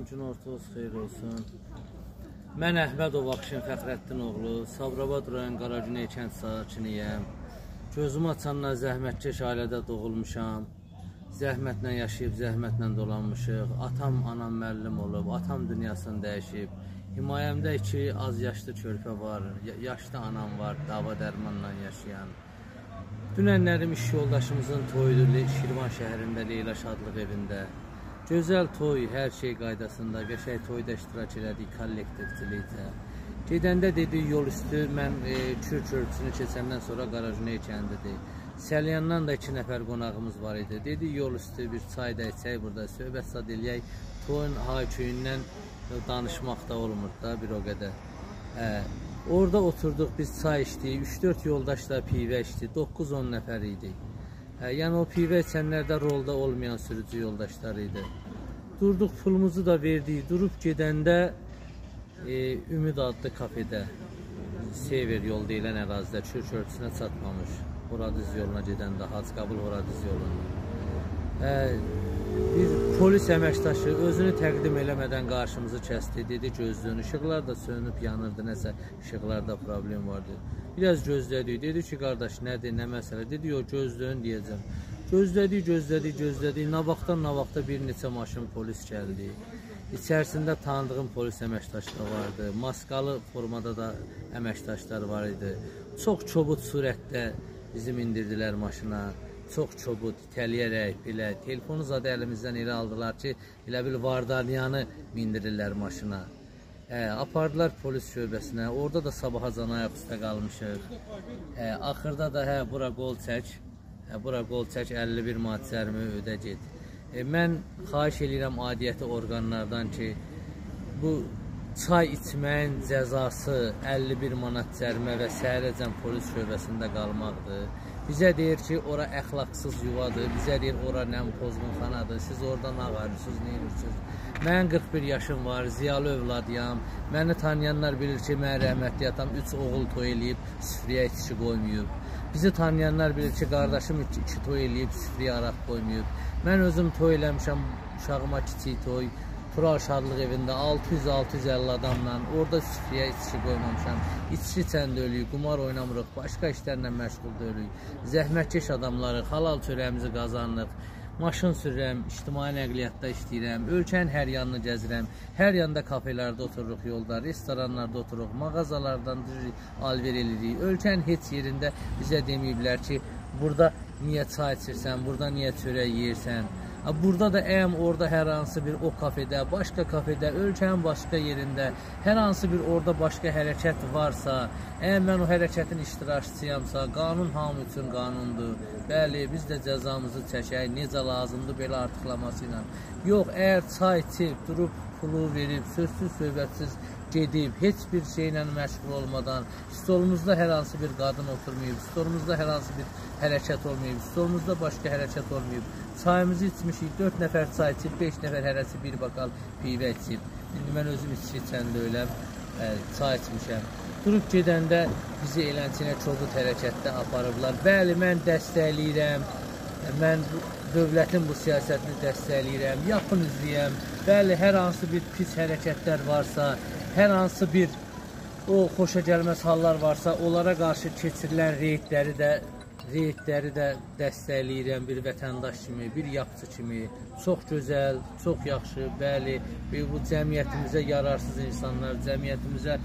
Gün ortası xeyir olsun. Mən Əhmədov Akşin Fəxrəddin oğlu, Sabirabad rayon Qaragüney kənd sakiniyəm. Gözümü açandan zəhmətkeş ailədə doğulmuşam. Zəhmətlə yaşayıb, zəhmətlə dolanmışıq. Atam, anam müəllim olub, atam dünyasını dəyişib. Himayəmdə 2 az yaşlı körpə var, yaşlı anam var, dava dərmanla yaşayan. Dünənlərim iş yoldaşımızın toyudur Şirvan şəhərində Leyla Şadlıq evində. Gözəl toy, hər şey qaydasında, qəşəng toyda iştirak elədik kollektivçilikdə. Gedəndə dedi yol üstü, mən Kür körpüsünü keçəndən sonra Qaragüney kəndidir. Səlyandan da 2 nəfər qonağımız var idi. Dedi yol üstü bir çay da içək burada, söhbət sad eləyək. Toyun hay-küyündən danışmaq da olmur da bir o qədər. Orada oturduq, biz çay içdik, 3-4 yoldaş da pivə içdi, 9-10 nəfər idik. Yəni o pivə içənlərdə rolda olmayan sürücü yoldaşlar idi. Durduq, pulumuzu da verdik, durub gedəndə Ümid adlı kafedə, Sever yol deyilən ərazidə, Kür körpüsünə çatmamış, Horadiz yoluna gedəndə, Hacıqabul Horadiz yolunda. Bir polis əməkdaşı özünü təqdim eləmədən qarşımızı kəsdi, dedi gözlüyün, işıqlar da sönüb yanırdı, nəsə işıqlarda problem vardı. Biraz gözlədik, dedi ki, qardaş, nədir, nə məsələ, dedi, yox, gözlüyün deyəcəm. Gözlədik, nabaqdan bir neçə maşın polis gəldi. İçərisində tanıdığım polis əməkdaşları vardı, maskalı formada da əməkdaşlar var idi. Çox çobud surətdə bizim indirdilər maşına. Çox çobud, itəliyərək, belə, telefonu zadə əlimizdən elə aldılar ki, elə bil Vardaryanı mindirirlər maşına. Apardılar polis şöbəsinə, orada da sabahacan ayaq üstə qalmışıq. Axırda da, bura qol çək, 51 manat cərimə ödə get. Mən xahiş edirəm adiyyəti orqanlardan ki, bu çay içməyin cəzası 51 manat cərimə və səhərəcən polis şöbəsində qalmaqdır. Bizə deyir ki, ora əxlaqsız yuvadır, bizə deyir, ora nəm pozğunxanadır, siz oradan ağarırsınız, neyinirsiniz? Mən 41 yaşım var, ziyalı övladıyam, məni tanıyanlar bilir ki, mən rəhmətli atam 3 oğul toy eləyib, süfriyə içki qoymayıb. Bizi tanıyanlar bilir ki, qardaşım 2 toy eləyib, süfriyə araq qoymayıb. Mən özüm toy eləmişəm, uşağıma kiçik toy, Tural Şadlıq evində 600-650 adamla, orada süfriyə içki qoymamışam. İçki içəndə ölüyük, qumar oynamırıq, başqa işlərlə məşğul döyülük. Zəhmətkeş adamlarıq, halal çörəyimizi qazanırıq. Maşın sürürəm, ictimai nəqliyyatda işləyirəm, ölkənin hər yanını gəzirəm. Hər yanda kafelərdə otururuq yolda, restoranlarda otururuq, mağazalardan alver edirik. Ölkənin heç yerində bizə deməyiblər ki, burada niyə çay içirsən, burada niyə çörək yeyirsən. Burada da orada hər hansı bir o kafedə, başqa kafedə, ölkənin başqa yerində, hər hansı bir orada başqa hərəkət varsa, mən o hərəkətin iştirakçısıyamsa, qanun hamı üçün qanundur. Bəli, biz də cəzamızı çəkək, necə lazımdır belə artıqlaması ilə. Yox, əgər çay içib, durub pulu verib, sözsüz, söhbətsiz gedib, heç bir şeylə məşğul olmadan, stolumuzda hər hansı bir qadın oturmayıb, stolumuzda hər hansı bir hərəkət olmayıb, stolumuzda başqa hərəkət olmayıb, çayımızı içmişik, 4 nəfər çay içib, 5 nəfər hərəsi bir bakal pivə içib. İndi mən özüm içki içəndə öləm, çay içmişəm. Durub gedəndə bizi elənçinə çobud hərəkətdə aparıblar. Bəli, mən dəstəkləyirəm, mən dövlətin bu siyasətini dəstəkləyirəm, yaxın üzləyəm. Bəli, hər hansı bir pis hərəkətlər varsa, hər hansı bir o xoşa gəlməz hallar varsa, onlara qarşı keçirilən reydləri də dəstəkləyirəm bir vətəndaş kimi, bir yapıcı kimi. Çox gözəl, çox yaxşı, bəli, bu cəmiyyətimizə yararsız insanlar, cəmiyyətimizə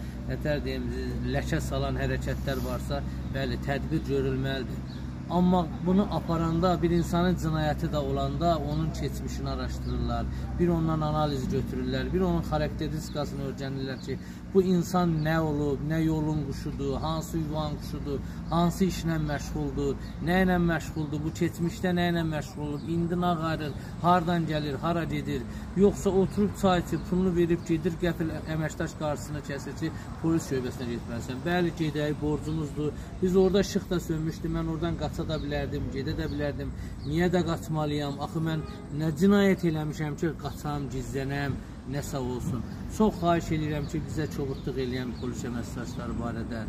ləkə salan hərəkətlər varsa, bəli, tədbir görülməlidir. Amma bunu aparanda, bir insanın cinayəti də olanda onun keçmişini araşdırırlar, bir ondan analiz götürürlər, bir onun xarakteristikasını öyrənirlər ki, bu insan nə olub, nə yolun quşudur, hansı yuvan quşudur, hansı işlə məşğuldur, nə ilə məşğuldur, bu keçmişdə nə ilə məşğul olub, indi nə qarır, hardan gəlir, hara gedir, yoxsa oturub çay içib, pulunu verib gedir, qəfil əməkdaş qarşısına kəsir ki, polis şöbəsinə getməlisən. Bəli, gedək, borcumuzdur, biz orada işıq da sönmüşdü, mən oradan qaça da bilərdim, gedə də bilərdim, niyə də qaçmalıyam, axı mən nə cinayət eləmişəm ki, qaçam, gizlənəm, nəsə olsun. Çox xahiş edirəm ki, bizə çobudluq eləyən polis əməkdaşları barədə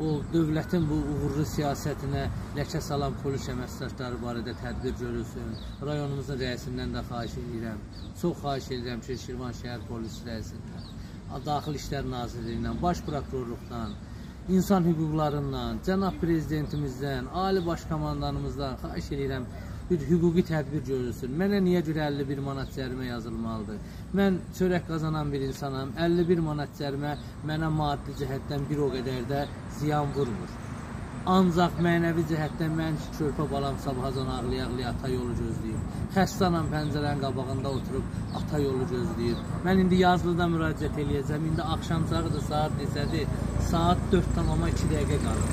o dövlətin bu uğurlu siyasətinə ləkə salan polis əməkdaşları barədə tədbir görülsün. Rayonumuzun rəisindən də xahiş edirəm. Çox xahiş edirəm ki, Şirvan şəhər polis rəisindən, Daxili İşlər Nazirliyindən, Baş Prokurorluqdan, insan hüquqlarından, cənab prezidentimizdən, ali baş komandanımızdan xahiş edirəm bir hüquqi tədbir görülsün. Mənə niyə görə 51 manat cərimə yazılmalıdır? Mən çörək qazanan bir insanam. 51 manat cərimə mənə maddi cəhətdən bir o qədər də ziyan vurmur. Ancaq mənəvi cəhətdən mən ki, körpə balam sabahacan ağlaya-ağlaya ata yolu gözləyir. Xəstanam, pəncərənin qabağında oturub ata yolu gözləyir. Mən indi yazılıda müraciət eləyəcəm. İndi axşamçağıdır, saat desədir, saat 4:02 dəqiqə qalır.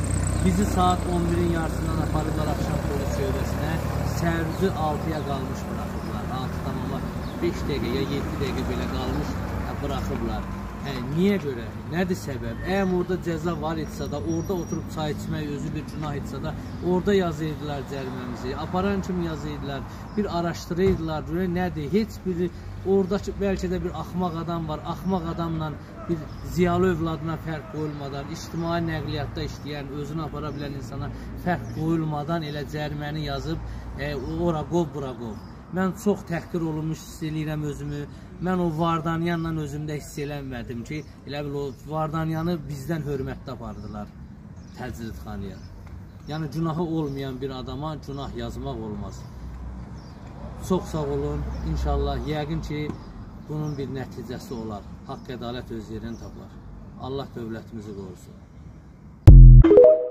Bizi saat 11-in yarısından aparırlar axşam polis şöbəsinə. Sərvizi 6-ya qalmış bıraxıblar. 6:05 dəqiqə ya 7 dəqiqə belə qalmış bıraxıblar. Niyə görə? Nədir səbəb? Əgər orada cəza var etsə də, orada oturub çay içmək özü bir günah etsə də, orada yazıydılar cəriməmizi. Aparan kimi yazıydılar, bir araşdırıydılar. Nədir? Heç biri oradakı bəlkə də bir axmaq adam var. Axmaq adamla bir ziyalı övladına fərq qoyulmadan, ictimai nəqliyyatda işləyən, özünü apara bilən insana fərq qoyulmadan elə cəriməni yazıb, ora qov, bura qov. Mən çox təhqir olunmuş hiss edirəm özümü. Mən o Vardanyanla özümdə hiss eləmədim ki, elə bil o Vardanyanı bizdən hörmətdə apardılar təcridxanaya. Yəni günahı olmayan bir adama günah yazmaq olmaz. Çox sağ olun. İnşallah yəqin ki, bunun bir nəticəsi olar. Haqq ədalət öz yerini tapar. Allah dövlətimizi qorusun.